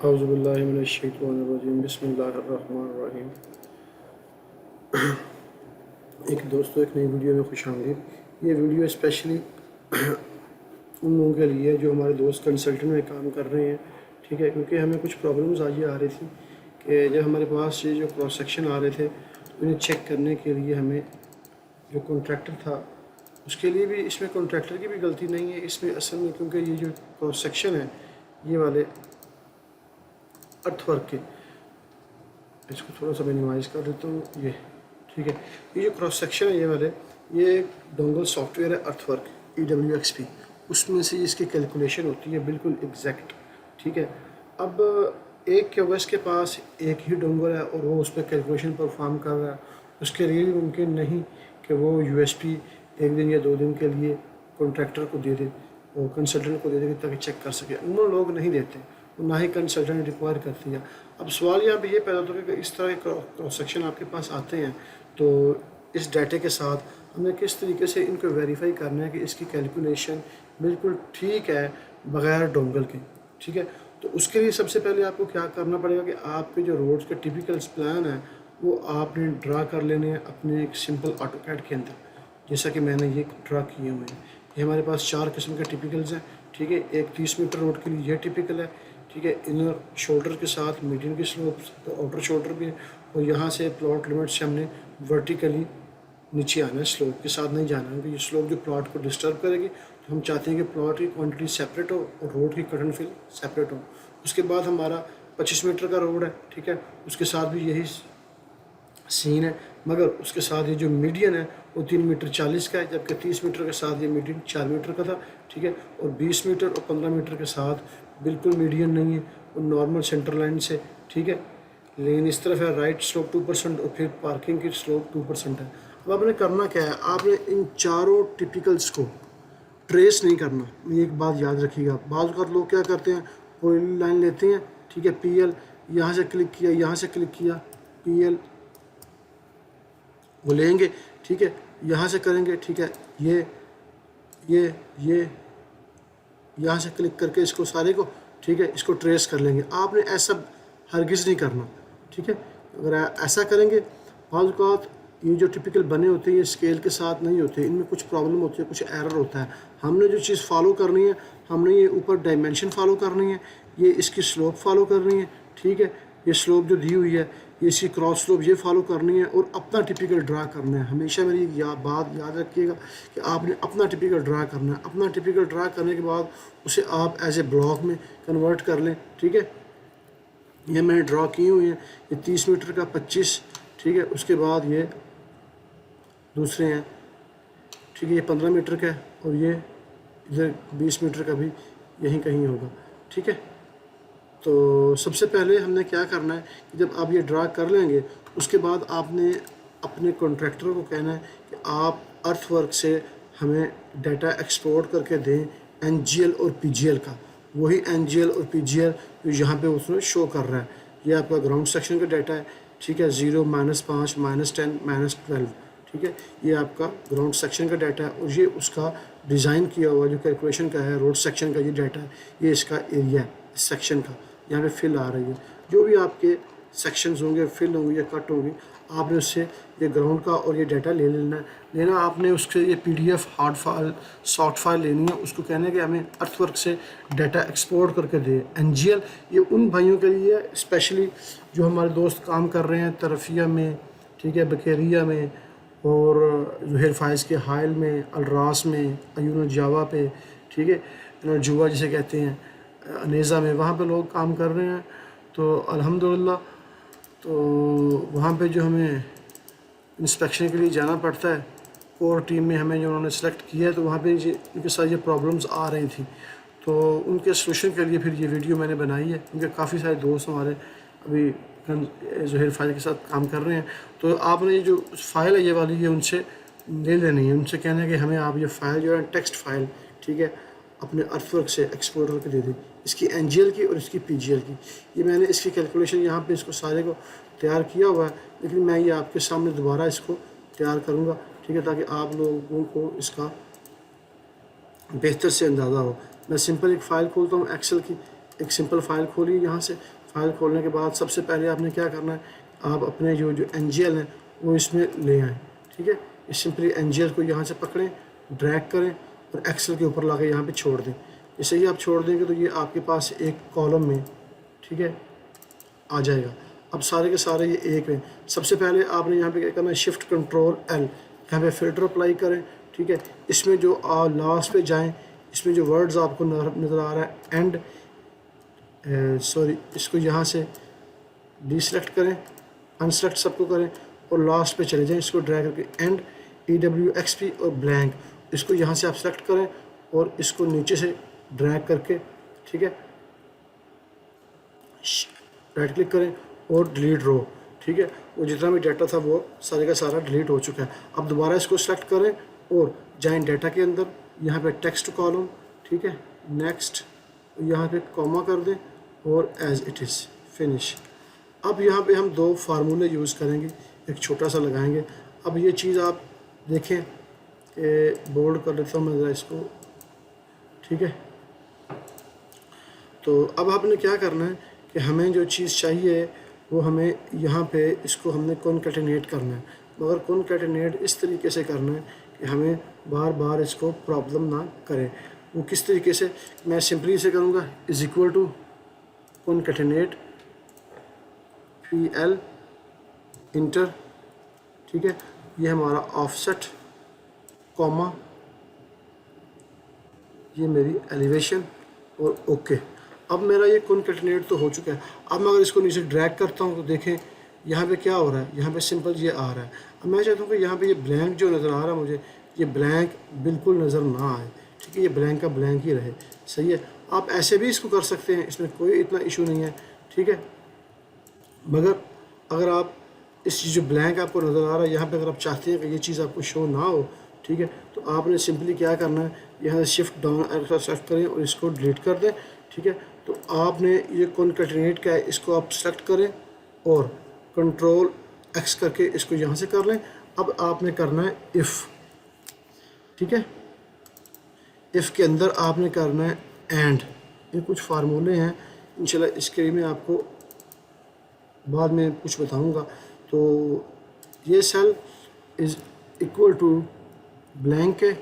औज़ुबिल्लाहिमिनश्शैतानिर्रजीम बिस्मिल्लाहिर्रहमानिर्रहीम। एक दोस्तों, एक नई वीडियो में खुशामदीद। ये वीडियो स्पेशली उन लोगों के लिए जो हमारे दोस्त कंसल्टेंट में काम कर रहे हैं, ठीक है, क्योंकि हमें कुछ प्रॉब्लम्स आज ये आ रही थी कि जब हमारे पास ये जो क्रॉस सेक्शन आ रहे थे उन्हें चेक करने के लिए हमें जो कॉन्ट्रैक्टर था उसके लिए भी, इसमें कॉन्ट्रैक्टर की भी गलती नहीं है इसमें असल में, क्योंकि ये जो क्रॉस सेक्शन है ये वाले अर्थवर्क के, इसको थोड़ा सा मिनिमाइज़ कर देता हूँ ये, ठीक है। ये जो क्रॉस सेक्शन है ये वाले, ये डोंगल सॉफ्टवेयर है अर्थवर्क EWXP, उसमें से इसकी कैलकुलेशन होती है बिल्कुल एग्जैक्ट, ठीक है। अब एक क्यूबस के पास एक ही डोंगल है और वो उस पर कैलकुलेशन परफॉर्म कर रहा है, उसके लिए मुमकिन नहीं कि वो USP एक दिन या 2 दिन के लिए कॉन्ट्रैक्टर को दे दे और कंसल्टेंट को दे दे ताकि चेक कर सके। उन लोग नहीं देते, ना ही कंसल्टेंट रिक्वायर करती है। अब सवाल यहाँ पे ये पैदा होता है कि इस तरह के क्रॉस सेक्शन आपके पास आते हैं तो इस डाटे के साथ हमें किस तरीके से इनको वेरीफाई करना है कि इसकी कैलकुलेशन बिल्कुल ठीक है बग़ैर डोंगल के, ठीक है। तो उसके लिए सबसे पहले आपको क्या करना पड़ेगा कि आपके जो रोड्स के टिपिकल प्लान है वो आपने ड्रा कर लेने हैं अपने एक सिंपल ऑटोकैड के अंदर, जैसा कि मैंने ये ड्रा किए हुए हैं। ये हमारे पास 4 किस्म के टिपिकल्स हैं, ठीक है। एक 30 मीटर रोड के लिए ये टिपिकल है, ठीक है। इनर शोल्डर के साथ मीडियम की स्लोप, तो आउटर शोल्डर भी है, और यहाँ से प्लॉट लिमिट से हमने वर्टिकली नीचे आना है, स्लोप के साथ नहीं जाना है, क्योंकि ये स्लोप जो प्लॉट को डिस्टर्ब करेगी। तो हम चाहते हैं कि प्लॉट की क्वांटिटी सेपरेट हो और रोड की कट एंड फिल सेपरेट हो। उसके बाद हमारा 25 मीटर का रोड है, ठीक है, उसके साथ भी यही सीन है, मगर उसके साथ ये जो मीडियन है वो 3 मीटर 40 का है, जबकि 30 मीटर के साथ ये मीडियन 4 मीटर का था, ठीक है। और 20 मीटर और 15 मीटर के साथ बिल्कुल मीडियन नहीं है, वो नॉर्मल सेंटर लाइन से, ठीक है। लेकिन इस तरफ है राइट स्लोप 2% और फिर पार्किंग की स्लोप 2% है। अब आपने करना क्या है, आपने इन चारों टिपिकल्स को ट्रेस नहीं करना। ये एक बात याद रखिएगा, बाज़ औक़ात लोग क्या करते हैं, कोई लाइन लेते हैं, ठीक है, PL, यहाँ से क्लिक किया, यहाँ से क्लिक किया, PL वो लेंगे, ठीक है, यहाँ से करेंगे, ठीक है, ये यहाँ से क्लिक करके इसको सारे को, ठीक है, इसको ट्रेस कर लेंगे। आपने ऐसा हरगिज़ नहीं करना, ठीक है। अगर ऐसा करेंगे, बाज़ औक़ात ये जो टिपिकल बने होते हैं ये स्केल के साथ नहीं होते, इनमें कुछ प्रॉब्लम होती है, कुछ एरर होता है। हमने जो चीज़ फॉलो करनी है, हमने ये ऊपर डायमेंशन फॉलो करनी है, ये इसकी स्लोप फॉलो करनी है, ठीक है। ये स्लोप जो दी हुई है, ये इसकी क्रॉस स्लोप ये फॉलो करनी है और अपना टिपिकल ड्रा करना है। हमेशा मेरी बात याद रखिएगा कि आपने अपना टिपिकल ड्रा करना है। अपना टिपिकल ड्रा करने के बाद उसे आप एज ए ब्लॉक में कन्वर्ट कर लें, ठीक है। ये मैंने ड्रा किए हुए हैं, ये 30 मीटर का 25, ठीक है। उसके बाद ये दूसरे हैं, ठीक है, ये 15 मीटर का है और ये इधर 20 मीटर का भी यहीं कहीं होगा, ठीक है। तो सबसे पहले हमने क्या करना है कि जब आप ये ड्रा कर लेंगे उसके बाद आपने अपने कॉन्ट्रैक्टर को कहना है कि आप अर्थवर्क से हमें डाटा एक्सपोर्ट करके दें NGL और PGL का, वही NGL और PGL जो यहाँ पे उसमें शो कर रहा है। ये आपका ग्राउंड सेक्शन का डाटा है, ठीक है, 0, -5, -10, -12, ठीक है। ये आपका ग्राउंड सेक्शन का डाटा है और ये उसका डिज़ाइन किया हुआ जो कैलकुलेशन का है रोड सेक्शन का ये डाटा है। ये इसका एरिया है इस सेक्शन का, यहाँ पे फिल आ रही है। जो भी आपके सेक्शंस होंगे, फिल होंगे या कट होंगी, आपने उससे ये ग्राउंड का और ये डाटा ले लेना आपने उससे ये PDF hard file, soft file लेनी है। उसको कहने कि हमें अर्थवर्क से डाटा एक्सपोर्ट करके दे। NGL ये उन भाइयों के लिए स्पेशली जो हमारे दोस्त काम कर रहे हैं तरफिया में, ठीक है, बकेरिया में और जहर फाइज के हाइल में, अलरास में, अयून जावा पे, ठीक है, जुआ जिसे कहते हैं, अनेज़ा में, वहाँ पे लोग काम कर रहे हैं। तो अल्हम्दुलिल्लाह, तो वहाँ पे जो हमें इंस्पेक्शन के लिए जाना पड़ता है, कोर टीम में हमें जो उन्होंने सेलेक्ट किया है, तो वहाँ पे उनके साथ ये प्रॉब्लम्स आ रही थी, तो उनके सोल्यूशन के लिए फिर ये वीडियो मैंने बनाई है, क्योंकि काफ़ी सारे दोस्त हमारे अभी जहर फाइल के साथ काम कर रहे हैं। तो आपने ये जो फ़ाइल है ये वाली, ये उनसे ले लेनी है, उनसे कहना है कि हमें आप ये फ़ाइल जो है टेक्स्ट फाइल, ठीक है, अपने अर्थवर्क से एक्सपोर्ट करके दे दें, इसकी NGL की और इसकी PGL की। ये मैंने इसकी कैलकुलेशन यहाँ पे इसको सारे को तैयार किया हुआ है, लेकिन मैं ये आपके सामने दोबारा इसको तैयार करूँगा, ठीक है, ताकि आप लोगों को इसका बेहतर से अंदाज़ा हो। मैं सिंपल एक फ़ाइल खोलता हूँ एक्सेल की, एक सिंपल फाइल खोलिए यहाँ से। फाइल खोलने के बाद सबसे पहले आपने क्या करना है, आप अपने जो जो NGL हैं वो इसमें ले आएँ, ठीक है। इस सिंपली NGL को यहाँ से पकड़ें, ड्रैग करें और एक्सेल के ऊपर ला के यहाँ पर छोड़ दें। जैसे ही आप छोड़ देंगे तो ये आपके पास एक कॉलम में, ठीक है, आ जाएगा। अब सारे के सारे ये एक में। सबसे पहले आपने यहाँ पे क्या करना है, शिफ्ट कंट्रोल L, यहाँ पे फिल्टर अप्लाई करें, ठीक है। इसमें जो लास्ट पे जाएं, इसमें जो वर्ड्स आपको नज़र आ रहा है एंड, सॉरी, इसको यहाँ से डिसेलेक्ट करें, अनसेलेक्ट सबको करें और लास्ट पे चले जाएं, इसको ड्रैग करके एंड EWXP और ब्लैंक, इसको यहाँ से आप सेलेक्ट करें और इसको नीचे से ड्रैग करके, ठीक है, राइट क्लिक करें और डिलीट रो, ठीक है। वो जितना भी डाटा था वो सारे का सारा डिलीट हो चुका है। अब दोबारा इसको सेलेक्ट करें और जाएं डाटा के अंदर, यहाँ पे टेक्स्ट कॉलम, ठीक है, नेक्स्ट, यहाँ पे कॉमा कर दें और एज इट इज़ फिनिश। अब यहाँ पे हम दो फार्मूले यूज़ करेंगे, एक छोटा सा लगाएंगे। अब ये चीज़ आप देखें, बोल्ड कर लेता हूँ मैं ज़रा इसको, ठीक है। तो अब आपने क्या करना है कि हमें जो चीज़ चाहिए वो हमें यहाँ पे इसको हमने कॉन्कैटिनेट करना है, मगर कॉन्कैटिनेट इस तरीके से करना है कि हमें बार बार इसको प्रॉब्लम ना करे। वो किस तरीके से, मैं सिंपली इसे करूँगा, is equal to concatenate PL inter, ठीक है, ये हमारा ऑफसेट कॉमा, ये मेरी एलिवेशन और ओके। अब मेरा ये कॉन्कैटिनेट तो हो चुका है। अब मैं अगर इसको नीचे ड्रैग करता हूँ तो देखें यहाँ पे क्या हो रहा है, यहाँ पे सिंपल ये आ रहा है। अब मैं चाहता हूँ कि यहाँ पे ये ब्लैंक जो नज़र आ रहा है मुझे, ये ब्लैंक बिल्कुल नज़र ना आए, ठीक है, ये ब्लैंक का ब्लैंक ही रहे, सही है। आप ऐसे भी इसको कर सकते हैं, इसमें कोई इतना इशू नहीं है, ठीक है। मगर अगर आप इस जो ब्लैंक आपको नज़र आ रहा है यहाँ पर अगर आप चाहते हैं कि ये चीज़ आपको शो ना हो, ठीक है, तो आपने सिंपली क्या करना है, यहाँ से शिफ्ट डाउन एरो सेलेक्ट करें और इसको डिलीट कर दें, ठीक है। तो आपने ये कॉन्कैटिनेट का है, इसको आप सेलेक्ट करें और कंट्रोल X करके इसको यहाँ से कर लें। अब आपने करना है इफ़, ठीक है, इफ़ के अंदर आपने करना है एंड। ये कुछ फार्मूले हैं, इंशाल्लाह इसके लिए मैं आपको बाद में कुछ बताऊंगा। तो ये cell is equal to blank है,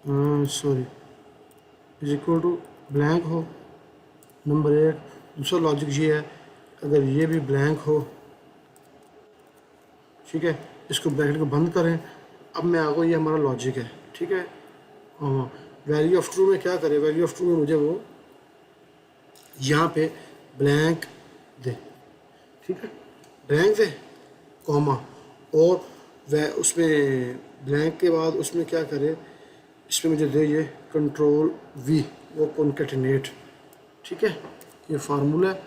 sorry, is equal to blank हो, नंबर एक। दूसरा लॉजिक ये है, अगर ये भी ब्लैंक हो, ठीक है, इसको ब्रैकेट को बंद करें। अब मैं आगे, ये हमारा लॉजिक है, ठीक है। हाँ, वैल्यू ऑफ ट्रू में क्या करें, वैल्यू ऑफ ट्रू में मुझे वो यहाँ पे ब्लैंक दे, ठीक है, ब्लैंक दे कॉमा, और वह उसमें ब्लैंक के बाद उसमें क्या करे, इसमें मुझे दे ये कंट्रोल V, वो कॉन्कैटिनेट, ठीक है। ये फार्मूला है,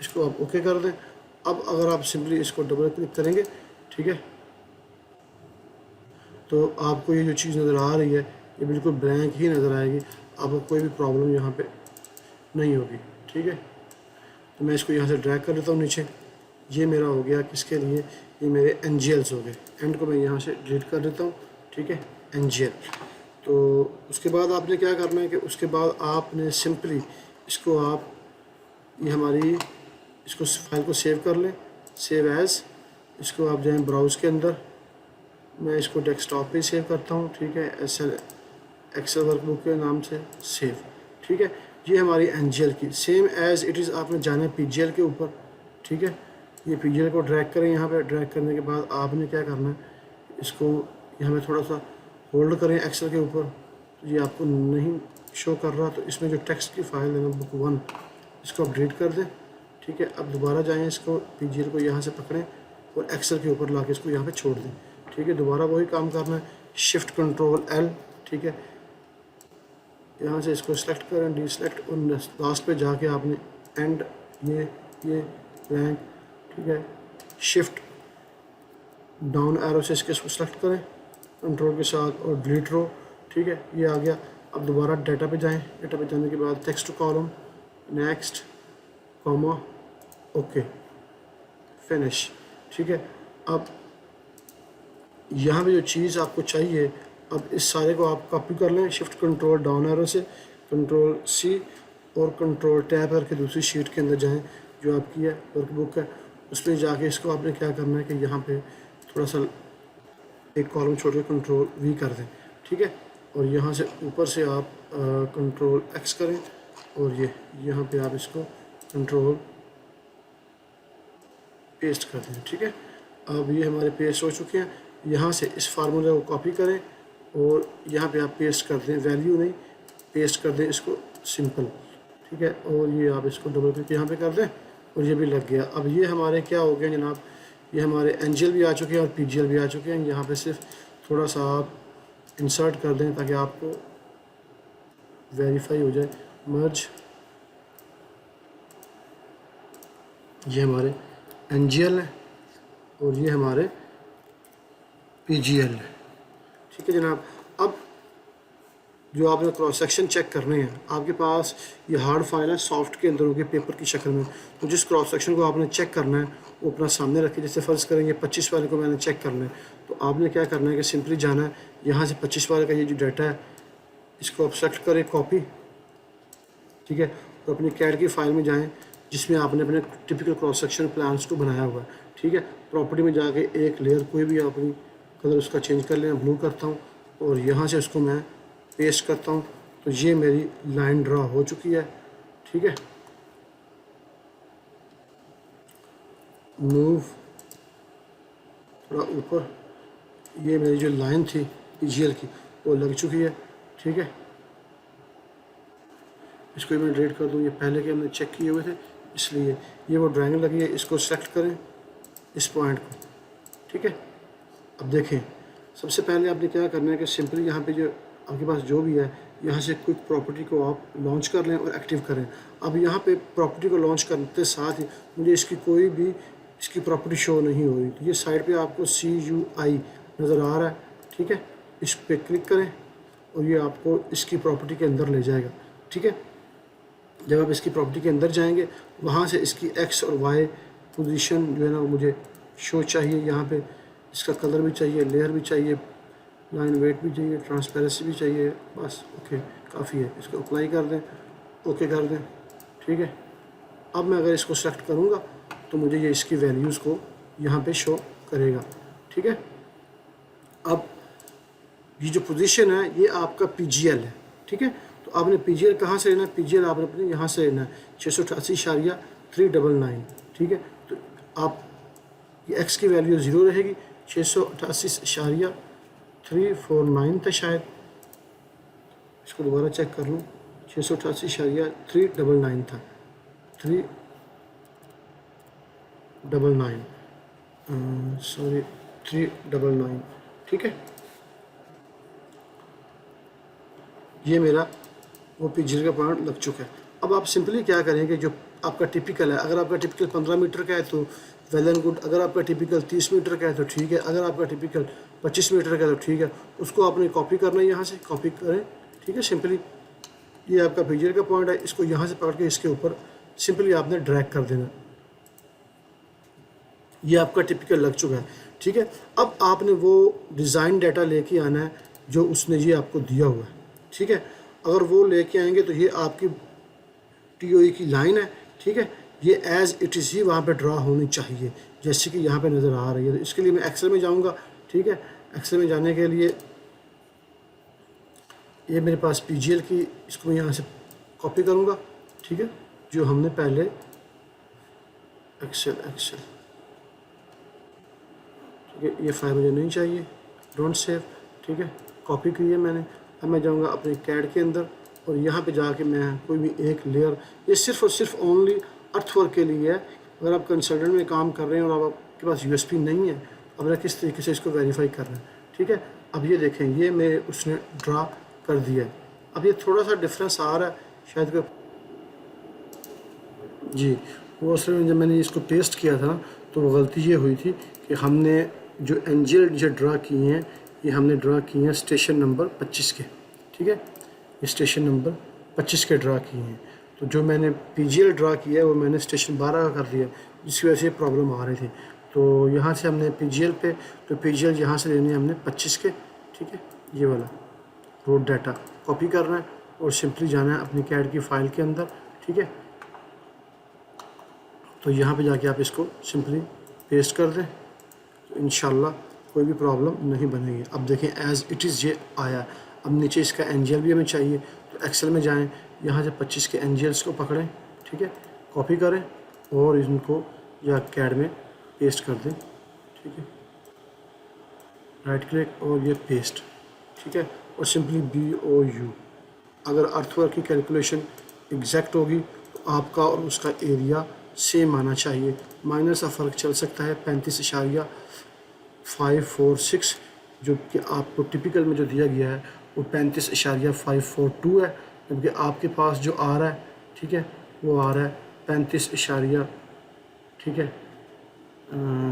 इसको आप ओके कर दें। अब अगर आप सिंपली इसको डबल क्लिक करेंगे, ठीक है, तो आपको ये जो चीज़ नज़र आ रही है ये बिल्कुल ब्लैंक ही नज़र आएगी, आपको कोई भी प्रॉब्लम यहाँ पे नहीं होगी, ठीक है। तो मैं इसको यहाँ से ड्रैग कर लेता हूँ नीचे, ये मेरा हो गया किसके लिए, ये मेरे NGLs हो गए। एंड को मैं यहाँ से डिलीट कर देता हूँ, ठीक है, NGL। तो उसके बाद आपने क्या करना है कि उसके बाद आपने सिंपली इसको आप, ये हमारी, इसको फाइल को सेव कर लें, सेव एज़, इसको आप जाएँ ब्राउज़ के अंदर, मैं इसको डेस्कटॉप पे सेव करता हूँ, ठीक है, एक्सेल वर्कबुक के नाम से सेव, ठीक है। ये हमारी NGL की सेम एज़ इट इज़ आपने जाना है PGL के ऊपर, ठीक है। ये PGL को ड्रैग करें, यहाँ पे ड्रैग करने के बाद आपने क्या करना है, इसको यहाँ पे थोड़ा सा होल्ड करें एक्सेल के ऊपर, तो ये आपको नहीं शो कर रहा, तो इसमें जो टेक्स्ट की फाइल है ना बुक 1, इसको आप डिलीट कर दें, ठीक है। अब दोबारा जाएँ, इसको PGL को यहाँ से पकड़ें और एक्सेल के ऊपर ला के इसको यहाँ पर छोड़ दें, ठीक है। दोबारा वही काम करना है, शिफ्ट कंट्रोल L, ठीक है, यहाँ से इसको सेलेक्ट करें, डीसेलेक्ट, और लास्ट पे जाके आपने एंड, ये ब्लैंक, ठीक है, शिफ्ट डाउन एरो से इसके सेलेक्ट करें कंट्रोल के साथ और डिलीट रो, ठीक है, ये आ गया। अब दोबारा डाटा पे जाएं, डाटा पे जाने के बाद text column, next, comma, okay, finish, ठीक है। अब यहाँ पे जो चीज़ आपको चाहिए, अब इस सारे को आप कॉपी कर लें, शिफ्ट कंट्रोल डाउन एरो से, कंट्रोल C, और कंट्रोल टैब करके दूसरी शीट के अंदर जाएं जो आपकी है वर्कबुक है, उसमें जाके इसको आपने क्या करना है कि यहाँ पे थोड़ा सा एक कॉलम छोड़ के कंट्रोल वी कर दें, ठीक है। और यहाँ से ऊपर से आप कंट्रोल एक्स करें और ये यहाँ पे आप इसको कंट्रोल पेस्ट कर दें, ठीक है। अब ये हमारे पेस्ट हो चुके हैं। यहाँ से इस फार्मूले को कॉपी करें और यहाँ पे आप पेस्ट कर दें, वैल्यू नहीं, पेस्ट कर दें इसको सिंपल, ठीक है। और ये आप इसको डबल क्लिक यहाँ पे कर दें और ये भी लग गया। अब ये हमारे क्या हो गया जनाब, ये हमारे एनजीएल भी आ चुके हैं और पीजीएल भी आ चुके हैं। यहाँ पे सिर्फ थोड़ा सा आप इंसर्ट कर दें ताकि आपको वेरीफाई हो जाए। मर्ज, ये हमारे एनजीएल है और ये हमारे पीजीएल है, ठीक है जनाब। अब जो आपने क्रॉस सेक्शन चेक करने हैं, आपके पास ये हार्ड फाइल है, सॉफ्ट के अंदर होगी पेपर की शक्ल में, तो जिस क्रॉस सेक्शन को आपने चेक करना है वो अपना सामने रखिए। जैसे फ़र्ज़ करेंगे 25 वाले को मैंने चेक करना है, तो आपने क्या करना है कि सिंपली जाना है यहाँ से 25 वाले का ये जो डाटा है इसको आप सेलेक्ट करें कॉपी, ठीक है। तो अपनी कैड की फ़ाइल में जाएँ जिसमें आपने अपने टिपिकल क्रॉस सेक्शन प्लान्स को बनाया हुआ है, ठीक है। प्रॉपर्टी में जाके एक लेयर कोई भी अपनी कलर उसका चेंज कर लें, ब्लू करता हूँ और यहाँ से उसको मैं पेस्ट करता हूँ, तो ये मेरी लाइन ड्रा हो चुकी है, ठीक है। मूव थोड़ा ऊपर, ये मेरी जो लाइन थी पीजीएल की वो लग चुकी है, ठीक है। इसको मैं डिलीट कर दूँ, ये पहले के हमने चेक किए हुए थे इसलिए। ये वो ड्राइंग लगी है, इसको सेलेक्ट करें इस पॉइंट को, ठीक है। अब देखें सबसे पहले आपने क्या करना है कि सिंपली यहाँ पे जो आपके पास जो भी है यहाँ से क्विक प्रॉपर्टी को आप लॉन्च कर लें और एक्टिव करें। अब यहाँ पे प्रॉपर्टी को लॉन्च करते के साथ ही मुझे इसकी कोई भी इसकी प्रॉपर्टी शो नहीं हो रही, तो ये साइड पे आपको CUI नज़र आ रहा है, ठीक है। इस पर क्लिक करें और ये आपको इसकी प्रॉपर्टी के अंदर ले जाएगा, ठीक है। जब आप इसकी प्रॉपर्टी के अंदर जाएंगे वहाँ से इसकी X और Y पोजीशन जो है ना मुझे शो चाहिए। यहाँ पे इसका कलर भी चाहिए, लेयर भी चाहिए, लाइन वेट भी चाहिए, ट्रांसपेरेंसी भी चाहिए, बस ओके काफ़ी है। इसको अप्लाई कर दें, ओके कर दें, ठीक है। अब मैं अगर इसको सेलेक्ट करूँगा तो मुझे ये इसकी वैल्यूज़ को यहाँ पे शो करेगा, ठीक है। अब ये जो पोजीशन है ये आपका पीजीएल है, ठीक है। तो आपने पीजीएल कहाँ से लेना है, पीजीएल आपने अपने यहाँ से लेना है 688.399, ठीक है। तो आप ये एक्स की वैल्यू 0 रहेगी, 688.349 था शायद, इसको दोबारा चेक कर लूँ, 688.399 था, 399 सॉरी 399, ठीक है। ये मेरा वो पीजीएल का पॉइंट लग चुका है। अब आप सिंपली क्या करेंगे, जो आपका टिपिकल है, अगर आपका टिपिकल 15 मीटर का है तो वेल एंड गुड, अगर आपका टिपिकल 30 मीटर का है तो ठीक है, अगर आपका टिपिकल 25 मीटर का है तो ठीक है। उसको आपने कॉपी करना है, यहाँ से कॉपी करें, ठीक है। सिंपली ये आपका पीजीएल का पॉइंट है, इसको यहाँ से पकड़ के इसके ऊपर सिंपली आपने ड्रैग कर देना, ये आपका टिपिकल लग चुका है, ठीक है। अब आपने वो डिज़ाइन डाटा लेके आना है जो उसने ये आपको दिया हुआ है, ठीक है। अगर वो लेके आएंगे तो ये आपकी TOE की लाइन है, ठीक है। ये एज़ इट इज़ ही वहाँ पे ड्रा होनी चाहिए जैसे कि यहाँ पे नज़र आ रही है। तो इसके लिए मैं एक्सेल में जाऊँगा, ठीक है। एक्सेल में जाने के लिए ये मेरे पास पीजीएल की, इसको मैं यहाँ से कॉपी करूँगा, ठीक है, जो हमने पहले एक्सेल ठीक है। ये फाइल मुझे नहीं चाहिए, डोंट सेव, ठीक है, कॉपी की है मैंने। अब मैं जाऊँगा अपने कैड के अंदर और यहाँ पे जाके मैं कोई भी एक लेयर, ये सिर्फ और सिर्फ ओनली अर्थवर्क के लिए है। अगर आप कंसल्टेंट में काम कर रहे हैं और आपके पास USP नहीं है, अब मैं किस तरीके से इसको वेरीफाई कर रहा है, ठीक है। अब ये देखें, ये मेरे उसने ड्रा कर दिया है। अब ये थोड़ा सा डिफरेंस आ रहा है शायद कि जी, वो असल में जब मैंने इसको पेस्ट किया था तो वो गलती ये हुई थी कि हमने जो एंजल जो ड्रा किए हैं ये हमने ड्रा किए हैं स्टेशन नंबर 25 के, ठीक है। ये स्टेशन नंबर 25 के ड्रा किए हैं। तो जो मैंने पीजीएल ड्रा किया है वो मैंने स्टेशन 12 का कर दिया, जिसकी वजह से प्रॉब्लम आ रही थी। तो यहाँ से हमने पीजीएल पे, तो पीजीएल यहाँ से लेने हमने 25 के, ठीक है। ये वाला रोड डाटा कॉपी करना है और सिंपली जाना है अपनी कैड की फ़ाइल के अंदर, ठीक है। तो यहाँ पे जाके आप इसको सिंपली पेस्ट कर दें, तो इंशाल्लाह कोई भी प्रॉब्लम नहीं बनेगी। अब देखें एज़ इट इज़ ये आया। अब नीचे इसका एनजीएल भी हमें चाहिए, तो एक्सेल में जाएं, यहाँ से 25 के एनजीएल्स को पकड़ें, ठीक है, कॉपी करें और इनको या कैड में पेस्ट कर दें, ठीक है, राइट क्लिक और ये पेस्ट, ठीक है। और सिंपली BOU, अगर अर्थवर्क की कैलकुलेशन एग्जैक्ट होगी तो आपका और उसका एरिया सेम आना चाहिए। माइनर सा फ़र्क चल सकता है 35.546, जो कि आपको टिपिकल में जो दिया गया है वो 35.542 है, जबकि आपके पास जो आ रहा है, ठीक है, वो आ रहा है 35 ठीक है,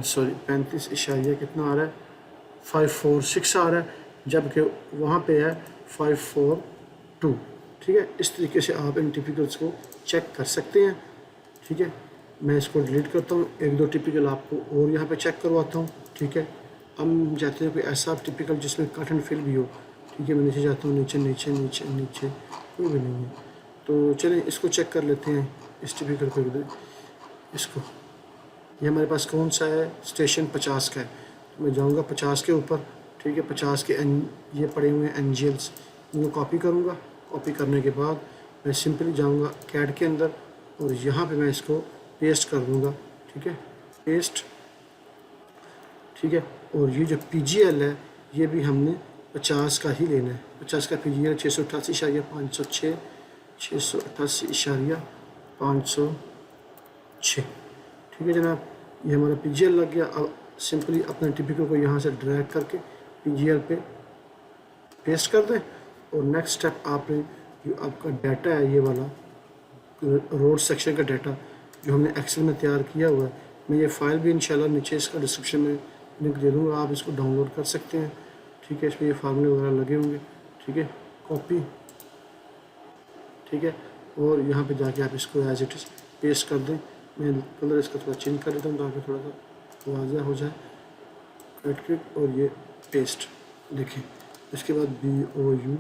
सॉरी 35 कितना आ रहा है 546 आ रहा है, जबकि वहाँ पे है 542, ठीक है। इस तरीके से आप इन टिपिकल्स को चेक कर सकते हैं, ठीक है। मैं इसको डिलीट करता हूँ, एक दो टिपिकल आपको और यहाँ पे चेक करवाता हूँ, ठीक है। हम चाहते हैं कोई ऐसा टिपिकल जिसमें कट एंड फिल भी हो, ठीक है। मैं नीचे जाता हूँ, नीचे नीचे नीचे नीचे कोई भी नहीं है, तो चलें इसको चेक कर लेते हैं, इस टिपिकल को इसको। ये हमारे पास कौन सा है, स्टेशन 50 का है, तो मैं जाऊँगा 50 के ऊपर, ठीक है। 50 के ये पड़े हुए हैं एनजीएल्स, इनको कॉपी करूँगा। कॉपी करने के बाद मैं सिंपली जाऊँगा कैड के अंदर और यहाँ पे मैं इसको पेस्ट कर दूँगा, ठीक है, पेस्ट, ठीक है। और ये जो PGL है ये भी हमने 50 का ही लेना है। 50 का PGL 688.506, 688.506, ठीक है जनाब। ये हमारा PGL लग गया। अब सिंपली अपने टिपिकल को यहाँ से ड्रैग करके PGL पे पेस्ट कर दें और नेक्स्ट स्टेप आपने जो आपका डाटा है, ये वाला रोड सेक्शन का डाटा जो हमने एक्सेल में तैयार किया हुआ है, मैं ये फ़ाइल भी इंशाल्लाह नीचे इसका डिस्क्रिप्शन में लिंक दे दूँगा, आप इसको डाउनलोड कर सकते हैं, ठीक है। इसमें ये फार्मूले वगैरह लगे होंगे, ठीक है, कॉपी, ठीक है। और यहाँ पे जाके आप इसको एज इट इज़ पेस्ट कर दें। मैं कलर इसका थोड़ा चेंज कर देता हूँ ताकि थोड़ा सा वाज़ेह हो जाए। राइट क्लिक और ये पेस्ट, देखिए। इसके बाद BOU,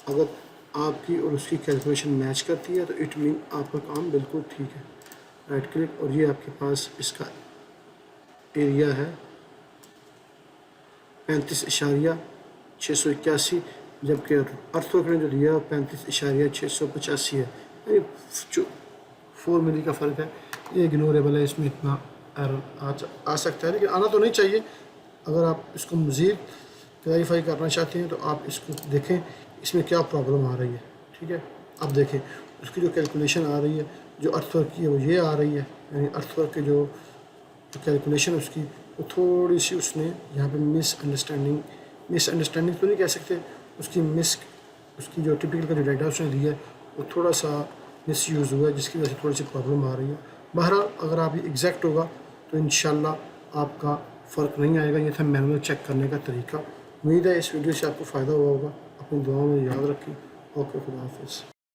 अगर आपकी और उसकी कैलकुलेशन मैच करती है तो इट मीन आपका काम बिल्कुल ठीक है। राइट क्लिक और ये आपके पास इसका एरिया है 35.681, जबकि अर्थवर्क ने जो दिया 35.685 है, यानी 4 मिली का फ़र्क है। ये इग्नोरेबल है, इसमें इतना एरर आ सकता है, लेकिन आना तो नहीं चाहिए। अगर आप इसको मज़ीद क्लैरिफाई करना चाहते हैं तो आप इसको देखें इसमें क्या प्रॉब्लम आ रही है, ठीक है। अब देखें उसकी जो कैलकुलेशन आ रही है, जो अर्थवर्क की है वो ये आ रही है, यानी अर्थवर्क की जो कैलकुलेशन उसकी वो थोड़ी सी उसने यहाँ पे मिसअंडरस्टैंडिंग तो नहीं कह सकते, उसकी जो टिपिकल का जो डाटा उसने दिया है वो थोड़ा सा मिसयूज़ हुआ है, जिसकी वजह से थोड़ी सी प्रॉब्लम आ रही है। बहरहाल अगर आप ये एग्जैक्ट होगा तो इंशाल्लाह आपका फ़र्क नहीं आएगा। ये था मैनुअल चेक करने का तरीका। उम्मीद है इस वीडियो से आपको फ़ायदा हुआ होगा। अपनी दुआओं में याद रखें। ओके, खुदा हाफिज़।